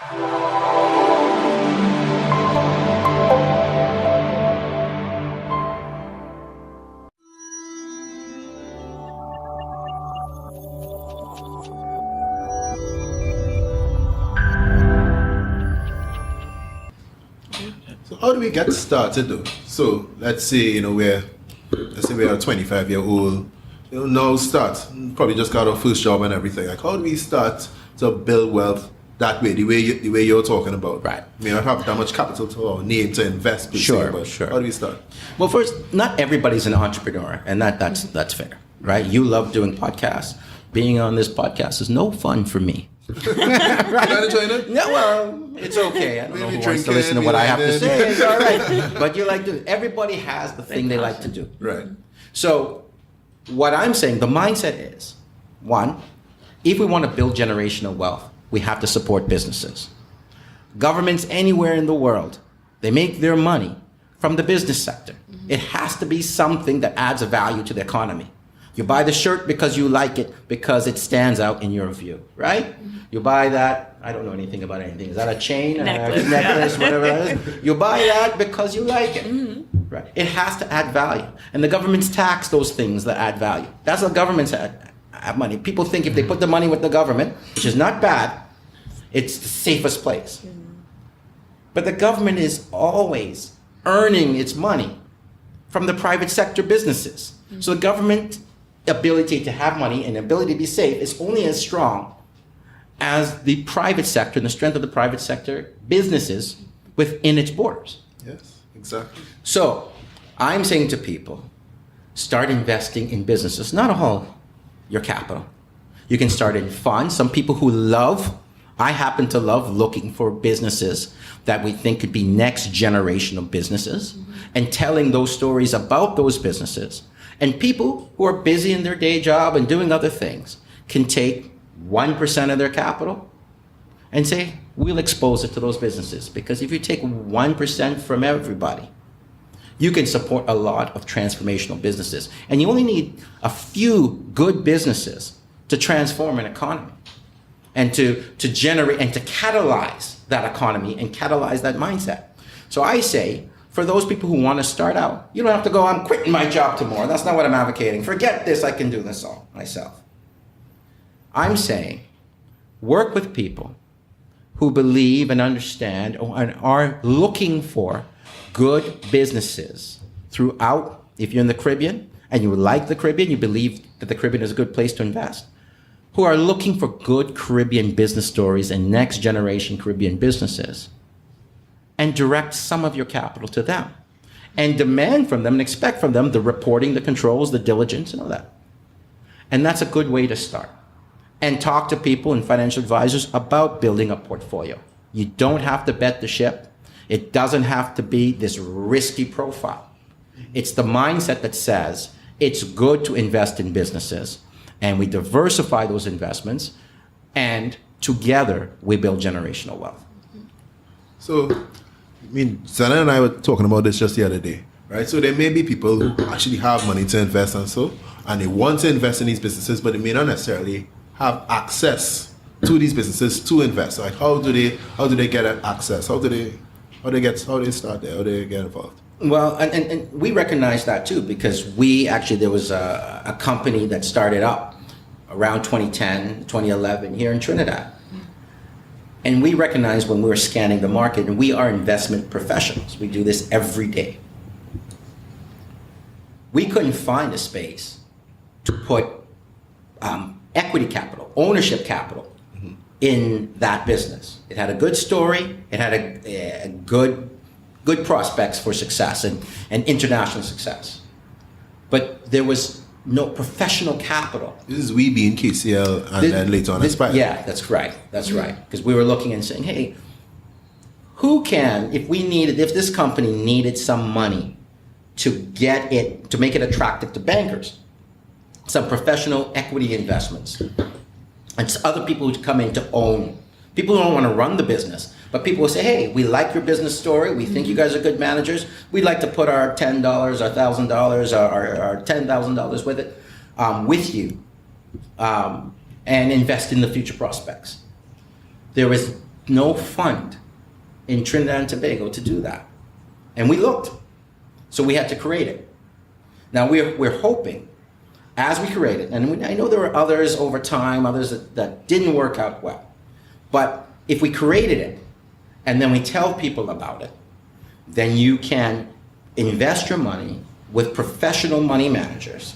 So how do we get started though? So let's say we're 25-year-old, now start probably just got our first job and everything. Like how do we start to build wealth that way, the way you're talking about? Right. We don't have that much capital to our name to invest. Sure. How do we start? Well, first, not everybody's an entrepreneur, and that's fair, right? You love doing podcasts. Being on this podcast is no fun for me. Right. You not enjoying it? No, well, it's okay. I don't know who wants to drinking, listen to what I have to living. say. It's all right. But you like to. Everybody has the thing they like to do. Right. So, what I'm saying, the mindset is, one, if we want to build generational wealth, we have to support businesses. Governments anywhere in the world, they make their money from the business sector. It has to be something that adds a value to the economy. You buy the shirt because you like it, because it stands out in your view, right? You buy that, I don't know anything about anything. Is that a chain? Necklace, whatever it is. You buy that because you like it, right? It has to add value. And the governments tax those things that add value. That's what governments have money. People think if they put the money with the government, which is not bad, it's the safest place. But the government is always earning its money from the private sector businesses. So the government ability to have money and ability to be safe is only as strong as the private sector and the strength of the private sector businesses within its borders. Yes, exactly. So I'm saying to people, start investing in businesses, not all your capital. You can start in funds. Some people I happen to love looking for businesses that we think could be next generational businesses and telling those stories about those businesses. And people who are busy in their day job and doing other things can take 1% of their capital and say, we'll expose it to those businesses. Because if you take 1% from everybody, you can support a lot of transformational businesses. And you only need a few good businesses to transform an economy and to generate and to catalyze that economy and catalyze that mindset. So I say, for those people who want to start out, you don't have to go, I'm quitting my job tomorrow. That's not what I'm advocating. Forget this, I can do this all myself. I'm saying, work with people who believe and understand and are looking for good businesses throughout. If you're in the Caribbean and you like the Caribbean, you believe that the Caribbean is a good place to invest, who are looking for good Caribbean business stories and next generation Caribbean businesses, and direct some of your capital to them and demand from them and expect from them the reporting, the controls, the diligence, and all that. And that's a good way to start. And talk to people and financial advisors about building a portfolio. You don't have to bet the ship. It doesn't have to be this risky profile. It's the mindset that says it's good to invest in businesses, and we diversify those investments, and together we build generational wealth. So, Sana and I were talking about this just the other day, right? So there may be people who actually have money to invest and they want to invest in these businesses, but they may not necessarily have access to these businesses to invest. Like how do they get access? How do they start there? How do they get involved? Well, and we recognize that too, because there was a company that started up around 2010, 2011 here in Trinidad. And we recognized when we were scanning the market, and we are investment professionals. We do this every day. We couldn't find a space to put equity capital, ownership capital in that business. It had a good story. It had a good prospects for success and international success. But there was no professional capital. This is we being KCL and then later on Aspire. Yeah, that's right. That's right. Because we were looking and saying, hey, if this company needed some money to make it attractive to bankers, some professional equity investments, and other people who come in to own. People don't want to run the business, but people will say, hey, we like your business story. We think you guys are good managers. We'd like to put our $10, our $1,000, our $10,000 with it, with you, and invest in the future prospects. There was no fund in Trinidad and Tobago to do that. And we looked. So we had to create it. Now we're hoping, as we create it, and I know there were others over time, others that didn't work out well. But if we created it, and then we tell people about it, then you can invest your money with professional money managers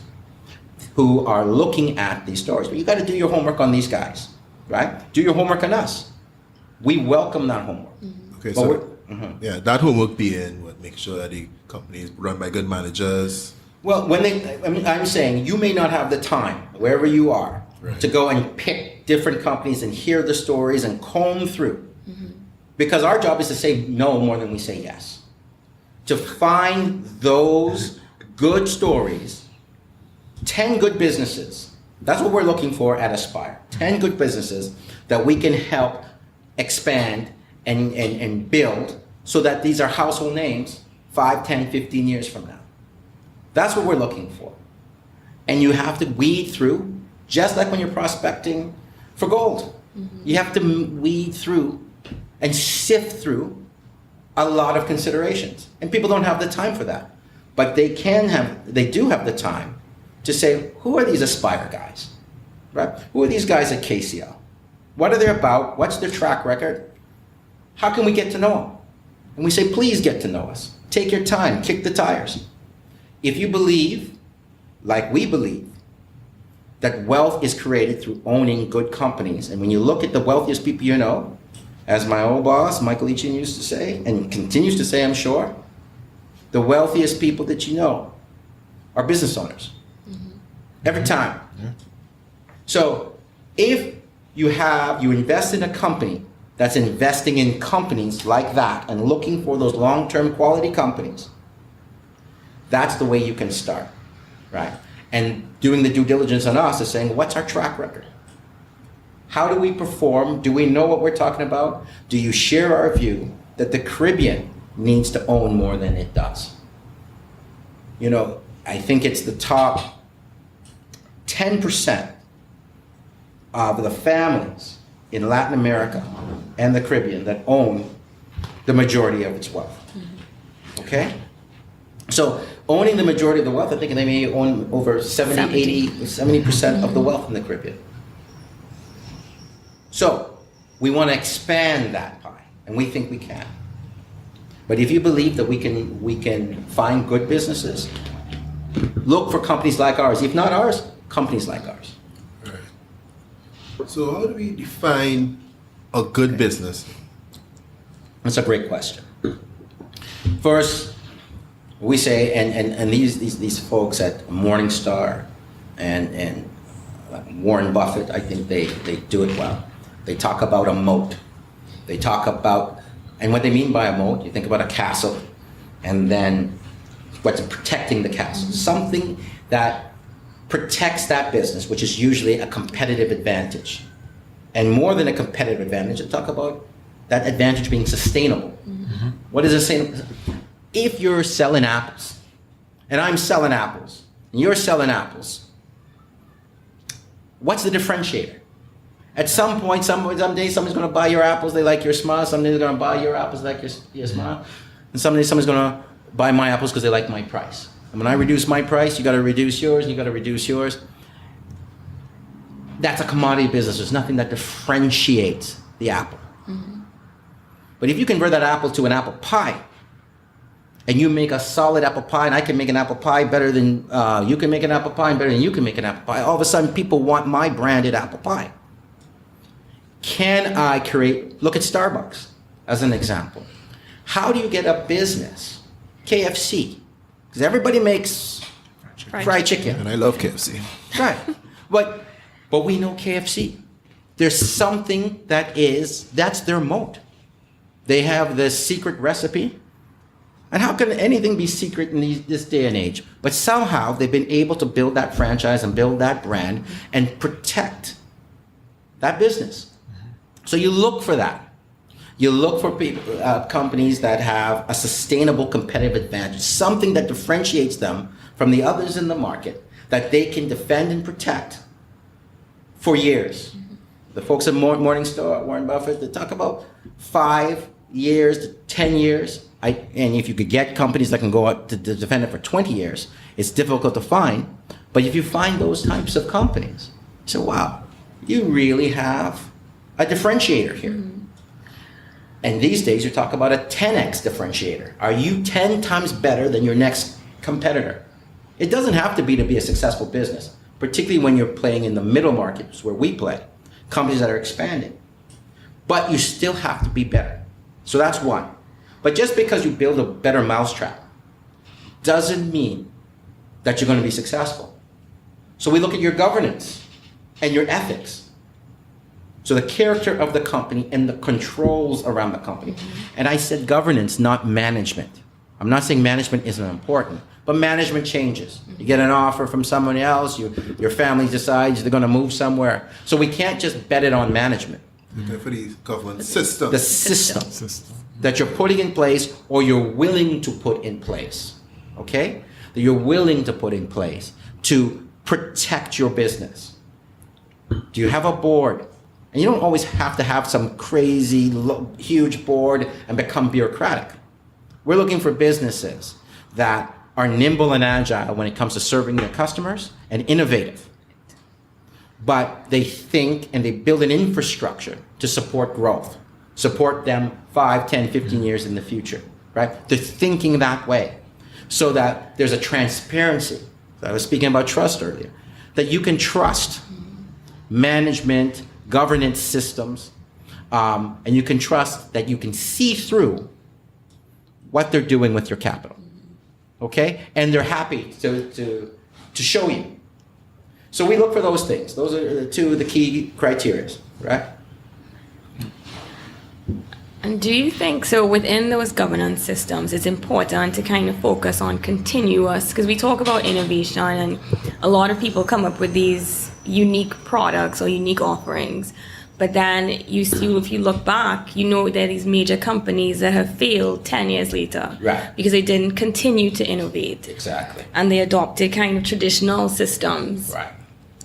who are looking at these stories. But you got to do your homework on these guys, right? Do your homework on us. We welcome that homework. Okay, But so yeah, that homework being what, make sure that the company is run by good managers. Well, I'm saying you may not have the time, wherever you are, Right. to go and pick different companies and hear the stories and comb through. Because our job is to say no more than we say yes. To find those good stories, 10 good businesses. That's what we're looking for at Aspire. 10 good businesses that we can help expand and build so that these are household names 5, 10, 15 years from now. That's what we're looking for. And you have to weed through, just like when you're prospecting for gold. You have to weed through and sift through a lot of considerations. And people don't have the time for that. But they do have the time to say, who are these Aspire guys? Right? Who are these guys at KCL? What are they about? What's their track record? How can we get to know them? And we say, please get to know us. Take your time, kick the tires. If you believe, like we believe, that wealth is created through owning good companies, and when you look at the wealthiest people you know, as my old boss, Michael Eachin, used to say, and continues to say, I'm sure, the wealthiest people that you know are business owners. Every time. Yeah. So if you invest in a company that's investing in companies like that and looking for those long-term quality companies, that's the way you can start, right? And doing the due diligence on us is saying, what's our track record? How do we perform? Do we know what we're talking about? Do you share our view that the Caribbean needs to own more than it does? You know, I think it's the top 10% of the families in Latin America and the Caribbean that own the majority of its wealth. Okay? So owning the majority of the wealth, I think they may own over 70% of the wealth in the Caribbean. So we want to expand that pie, and we think we can. But if you believe that we can find good businesses, look for companies like ours. If not ours, companies like ours. Right. So how do we define a good business? That's a great question. First, we say, and these folks at Morningstar and Warren Buffett, I think they do it well. They talk about a moat. They talk about, and what they mean by a moat, you think about a castle, and then what's protecting the castle. Something that protects that business, which is usually a competitive advantage. And more than a competitive advantage, they talk about that advantage being sustainable. What is sustainable? If you're selling apples, and I'm selling apples, and you're selling apples, what's the differentiator? At some point, someday somebody's going to buy your apples, they like your smile. Someday they're going to buy your apples, they like your smile. And someday somebody's going to buy my apples because they like my price. And when I reduce my price, you got to reduce yours, and you got to reduce yours. That's a commodity business. There's nothing that differentiates the apple. But if you convert that apple to an apple pie, and you make a solid apple pie, and I can make an apple pie better than you can make an apple pie, and better than you can make an apple pie, all of a sudden people want my branded apple pie. Can I create, look at Starbucks as an example. How do you get a business, KFC, because everybody makes fried chicken. And I love KFC. Right. But we know KFC. There's something that's their moat. They have the secret recipe. And how can anything be secret in this day and age? But somehow they've been able to build that franchise and build that brand and protect that business. So you look for that. You look for companies that have a sustainable competitive advantage, something that differentiates them from the others in the market that they can defend and protect for years. the folks at Morningstar, Warren Buffett, they talk about 5 years to 10 years. And if you could get companies that can go out to defend it for 20 years, it's difficult to find. But if you find those types of companies, you say, wow, you really have a differentiator here. Mm-hmm. And these days you talk about a 10x differentiator. Are you 10 times better than your next competitor? It doesn't have to be a successful business, particularly when you're playing in the middle markets where we play, companies that are expanding. But you still have to be better. So that's one. But just because you build a better mousetrap doesn't mean that you're going to be successful. So we look at your governance and your ethics. So the character of the company and the controls around the company. And I said governance, not management. I'm not saying management isn't important, but management changes. You get an offer from someone else, your family decides they're going to move somewhere. So we can't just bet it on management. For the government system. The system that you're putting in place or you're willing to put in place, okay? That you're willing to put in place to protect your business. Do you have a board? And you don't always have to have some crazy, huge board and become bureaucratic. We're looking for businesses that are nimble and agile when it comes to serving their customers and innovative. But they think and they build an infrastructure to support growth, support them 5, 10, 15 years in the future, right? They're thinking that way so that there's a transparency. I was speaking about trust earlier, that you can trust management, governance systems, and you can trust that you can see through what they're doing with your capital, okay? And they're happy to show you. So we look for those things. Those are two of the key criteria, right? And do you think, so within those governance systems, it's important to kind of focus on continuous, because we talk about innovation and a lot of people come up with these unique products or unique offerings, but then you see, if you look back, you know there are these major companies that have failed 10 years later. Right. Because they didn't continue to innovate. Exactly. And they adopted kind of traditional systems. Right.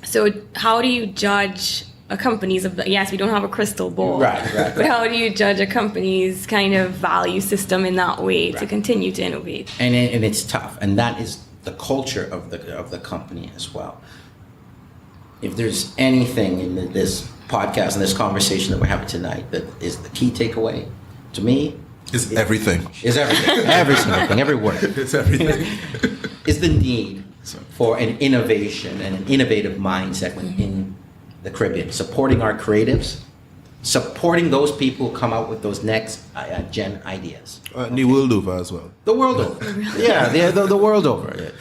So how do you judge a company's, yes, we don't have a crystal ball, right. but how do you judge a company's kind of value system in that way to continue to innovate? And it's tough, and that is the culture of the company as well. If there's anything in this podcast and this conversation that we're having tonight that is the key takeaway, to me, It's everything. Is everything. Every single thing, every word. It's everything. Is the need for an innovation and an innovative mindset within the Caribbean, supporting our creatives, supporting those people who come out with those next gen ideas. The world over as well. The world over. Yeah, the world over.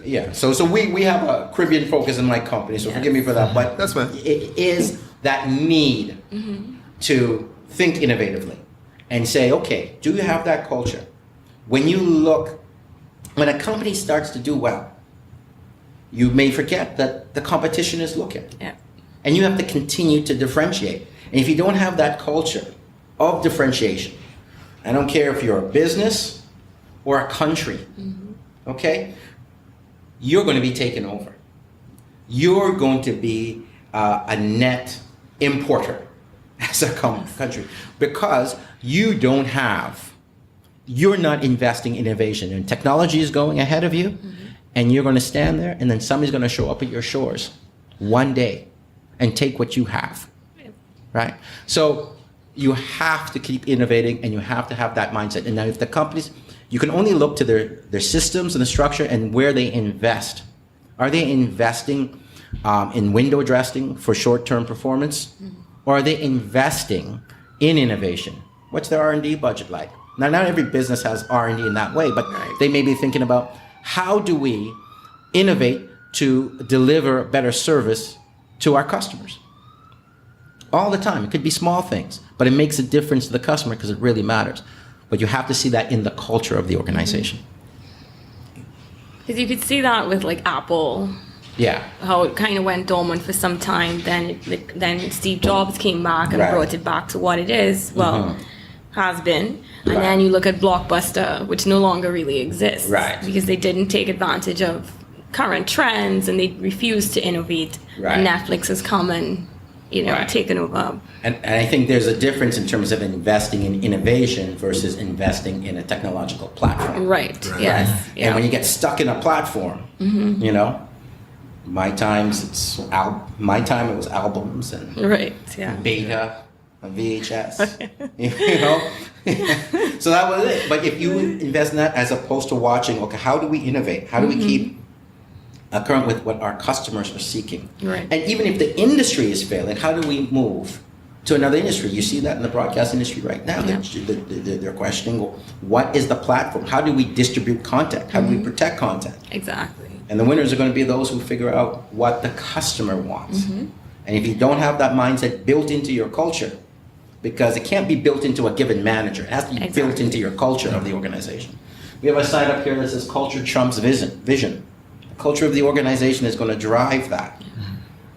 Yeah, so we have a Caribbean focus in my company, so forgive me for that, but That's fine. It is that need to think innovatively and say, okay, do you have that culture? When a company starts to do well, you may forget that the competition is looking. Yeah. And you have to continue to differentiate. And if you don't have that culture of differentiation, I don't care if you're a business or a country, okay? You're going to be taken over. You're going to be a net importer as a country because you're not investing in innovation, and technology is going ahead of you, and you're going to stand there, and then somebody's going to show up at your shores one day and take what you have, right? So you have to keep innovating, and you have to have that mindset. And now if the companies, you can only look to their systems and the structure and where they invest. Are they investing in window dressing for short-term performance? Or are they investing in innovation? What's their R&D budget like? Now, not every business has R&D in that way, but they may be thinking about how do we innovate to deliver better service to our customers? All the time. It could be small things, but it makes a difference to the customer because it really matters. But you have to see that in the culture of the organization. Because you could see that with like Apple. Yeah. How it kind of went dormant for some time. Then Steve Jobs came back and brought it back to what it is. Well, has been. And then you look at Blockbuster, which no longer really exists. Right. Because they didn't take advantage of current trends and they refused to innovate. Right. And Netflix has come and Right. taken over. And I think there's a difference in terms of investing in innovation versus investing in a technological platform. Right. Yes. And when you get stuck in a platform, you know, my time it was albums and Right. Yeah. beta, a VHS, you know. So that was it. But if you invest in that as opposed to watching, okay, how do we innovate? How do we keep current with what our customers are seeking? Right. And even if the industry is failing, how do we move to another industry? You see that in the broadcast industry right now. Yeah. They're questioning, well, what is the platform? How do we distribute content? How do we protect content? Exactly. And the winners are going to be those who figure out what the customer wants. And if you don't have that mindset built into your culture, because it can't be built into a given manager, it has to be built into your culture of the organization. We have a sign up here that says culture trumps vision. The culture of the organization is going to drive that,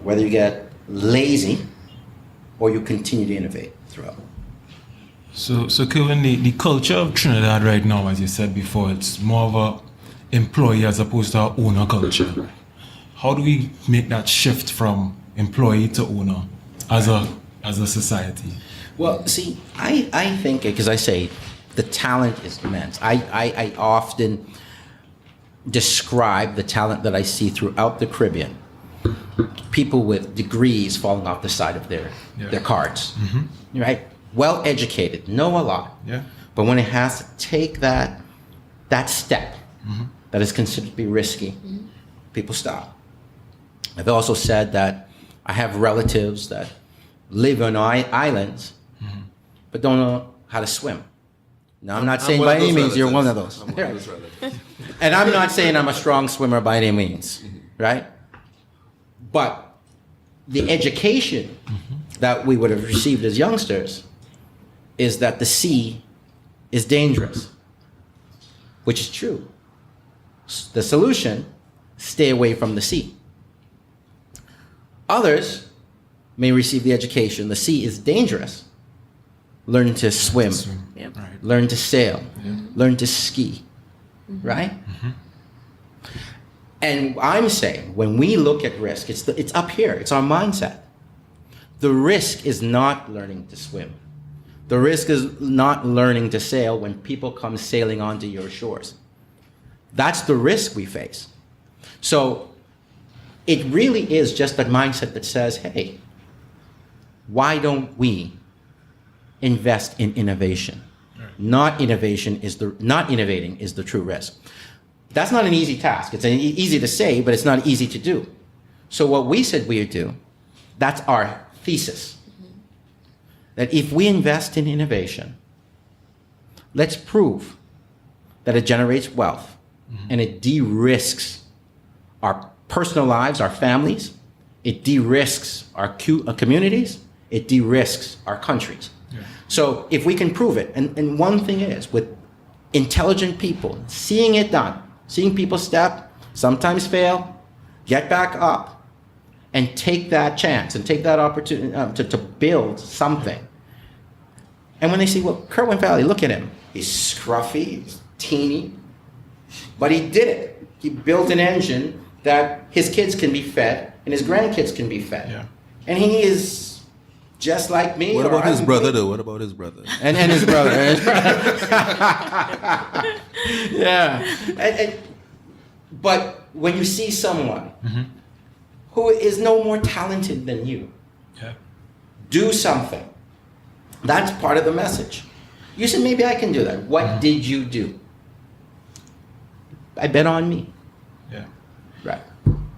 whether you get lazy or you continue to innovate throughout. So Kerwyn, the culture of Trinidad right now, as you said before, it's more of a employee as opposed to a owner culture. How do we make that shift from employee to owner as a society? Well, see, I think, because I say the talent is immense. I often describe the talent that I see throughout the Caribbean. People with degrees falling off the side of their cards, right? Well educated, know a lot, but when it has to take that step that is considered to be risky, people stop. I've also said that I have relatives that live on islands, but don't know how to swim. Now, I'm not saying by any means you're one of those. I'm one of those relatives. And I'm not saying I'm a strong swimmer by any means, right? But the education that we would have received as youngsters is that the sea is dangerous, which is true. The solution, stay away from the sea. Others may receive the education, the sea is dangerous. Learn to swim, Yep. Right. learn to sail, learn to ski, right? And I'm saying, when we look at risk, it's up here, it's our mindset. The risk is not learning to swim. The risk is not learning to sail when people come sailing onto your shores. That's the risk we face. So it really is just a mindset that says, hey, why don't we invest in innovation? Not innovating is the true risk. That's not an easy task. It's easy to say, but it's not easy to do. So what we said we would do, that's our thesis. That if we invest in innovation, let's prove that it generates wealth and it de-risks our personal lives, our families, it de-risks our communities, it de-risks our countries. So if we can prove it, and one thing is, with intelligent people, seeing it done, seeing people step, sometimes fail, get back up, and take that chance and take that opportunity to build something. And when they see, well, Kerwyn Valley, look at him. He's scruffy, he's teeny, but he did it. He built an engine that his kids can be fed and his grandkids can be fed. Yeah. And he is just like me. What or about his I'm brother, me. though? What about his brother? And his brother. Yeah. But when you see someone who is no more talented than you, do something. That's part of the message. You said, maybe I can do that. What did you do? I bet on me. Yeah. Right.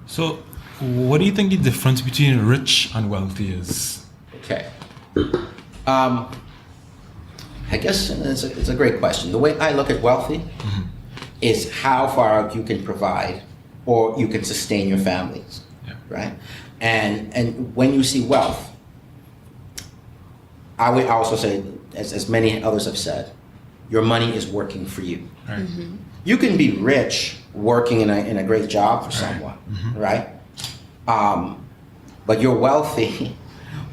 So, what do you think the difference between rich and wealthy is? Okay. I guess it's a great question. The way I look at wealthy is how far you can provide or you can sustain your families, right? And when you see wealth, I would also say, as many others have said, your money is working for you. Right. You can be rich working in a great job for someone, right? But you're wealthy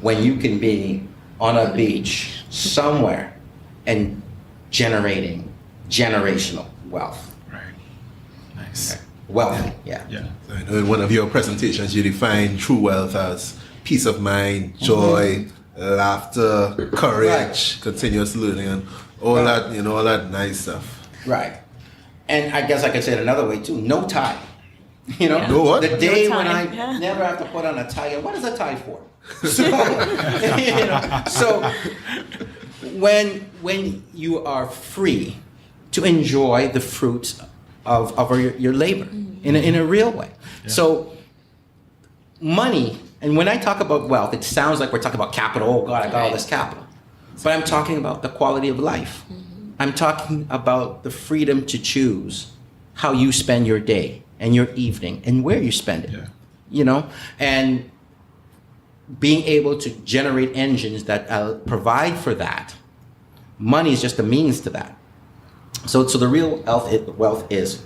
when you can be on a beach somewhere and generating generational wealth. Right. Nice. Wealthy, yeah. Yeah. So I know in one of your presentations you define true wealth as peace of mind, joy, laughter, courage, continuous learning, and all that, all that nice stuff. Right. And I guess I could say it another way too. No tie. No what? The day No when I tie. never have to put on a tie. What is a tie for? So, so when you are free to enjoy the fruits of your labor in a real way. Yeah. So money, and when I talk about wealth, it sounds like we're talking about capital. Oh God, I got all this capital. But I'm talking about the quality of life. I'm talking about the freedom to choose how you spend your day and your evening and where you spend it. Yeah. And being able to generate engines that provide for that. Money is just a means to that. So the real wealth is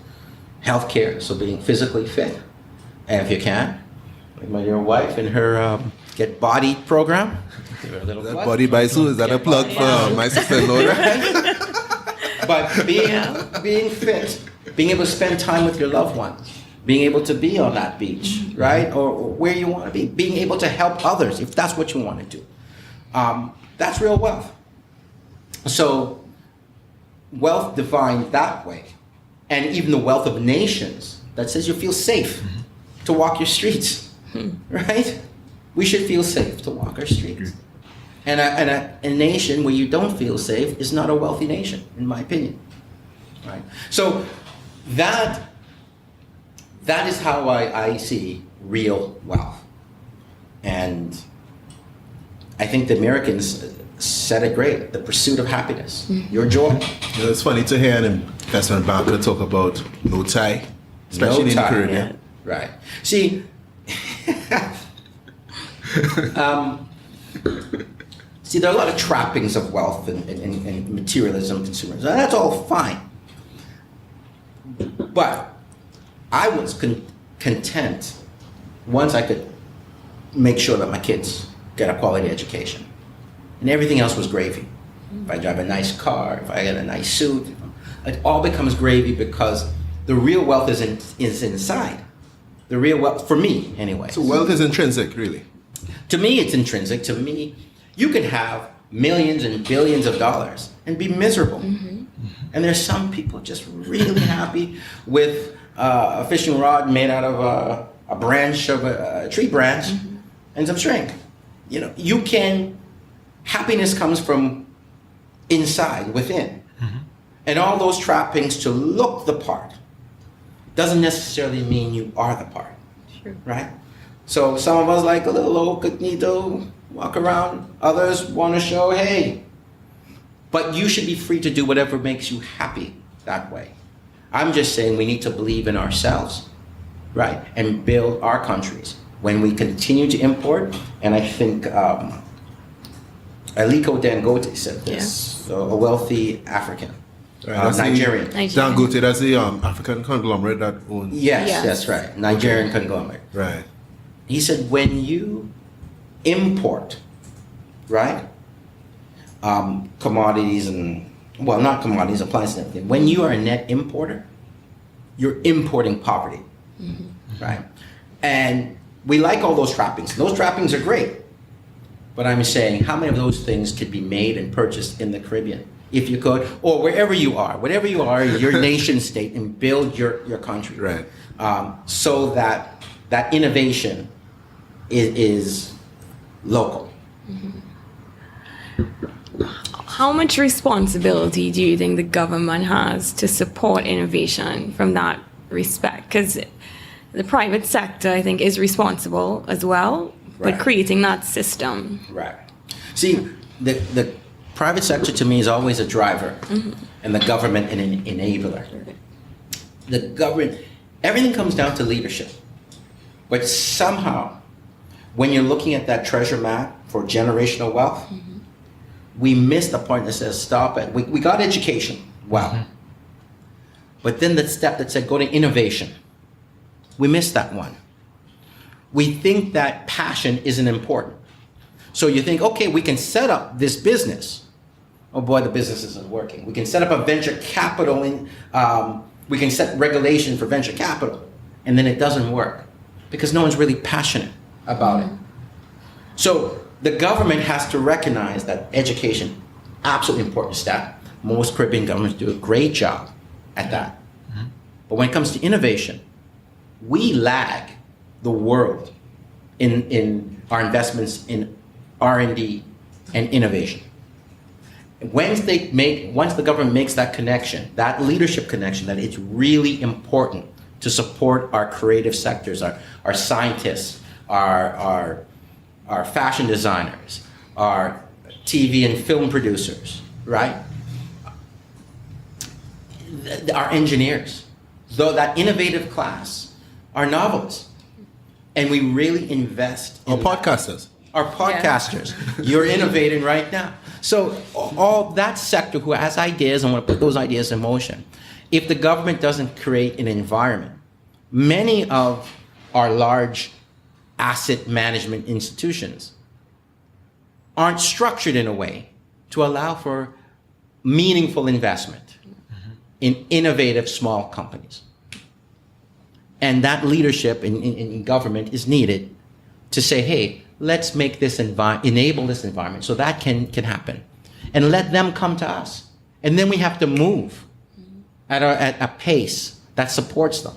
healthcare, so being physically fit. And if you can, like my dear wife and her Get Body program. Give her a little That plug. body by Sue, is that a plug for my sister-in-law? But being fit, being able to spend time with your loved ones, being able to be on that beach, right? Or where you want to be, being able to help others if that's what you want to do. That's real wealth. So wealth defined that way, and even the wealth of nations that says you feel safe to walk your streets, right? We should feel safe to walk our streets. And a nation where you don't feel safe is not a wealthy nation, in my opinion. Right? So that is how I see real wealth. And I think the Americans said it great, the pursuit of happiness, your joy. It's funny to hear an investment banker talk about no tie, especially No in tie, the Caribbean. Right. See, there are a lot of trappings of wealth and materialism, consumerism. That's all fine. But I was content once I could make sure that my kids get a quality education. And everything else was gravy. If I drive a nice car, if I get a nice suit, it all becomes gravy because the real wealth is inside. The real wealth, for me anyway. So wealth is intrinsic, really. To me, it's intrinsic. To me, you can have millions and billions of dollars and be miserable. And there's some people just really happy with a fishing rod made out of a branch of a tree branch and some string. Happiness comes from inside, within. And all those trappings to look the part doesn't necessarily mean you are the part. True. Right? So some of us like a little old cognito, walk around. Others want to show, hey. But you should be free to do whatever makes you happy that way. I'm just saying we need to believe in ourselves, right? And build our countries. When we continue to import, and I think Aliko Dangote said this, a wealthy African, That's Nigerian. Dangote, that's the African conglomerate that owns. Yes, that's right. Nigerian conglomerate. Right. He said, when you import, right, commodities not commodities, appliances and everything, when you are a net importer, you're importing poverty, right? And we like all those trappings. Those trappings are great. But I'm saying, how many of those things could be made and purchased in the Caribbean, if you could, or wherever you are, whatever you are, your nation state, and build your country, Right. So that innovation is local. How much responsibility do you think the government has to support innovation from that respect? Because the private sector, I think, is responsible as well, Right. but creating that system. Right. See, the private sector to me is always a driver, and the government an enabler. The government, everything comes down to leadership. But somehow, when you're looking at that treasure map for generational wealth, we missed the point that says stop it. We got education, wow. But then the step that said go to innovation, we missed that one. We think that passion isn't important. So you think, okay, we can set up this business. Oh boy, the business isn't working. We can set up a venture capital, we can set regulation for venture capital, and then it doesn't work because no one's really passionate about it. So the government has to recognize that education, absolutely important step. Most Caribbean governments do a great job at that. But when it comes to innovation, we lag the world in our investments in R&D and innovation. Once the government makes that connection, that leadership connection, that it's really important to support our creative sectors, our scientists, our fashion designers, our TV and film producers, right? Our engineers, though that innovative class, our novelists, and we really invest in Or podcasters. our podcasters. You're innovating right now. So all that sector who has ideas and want to put those ideas in motion, if the government doesn't create an environment, many of our large asset management institutions aren't structured in a way to allow for meaningful investment in innovative small companies. And that leadership in government is needed to say, hey, let's make this enable this environment so that can happen. And let them come to us. And then we have to move at a pace that supports them.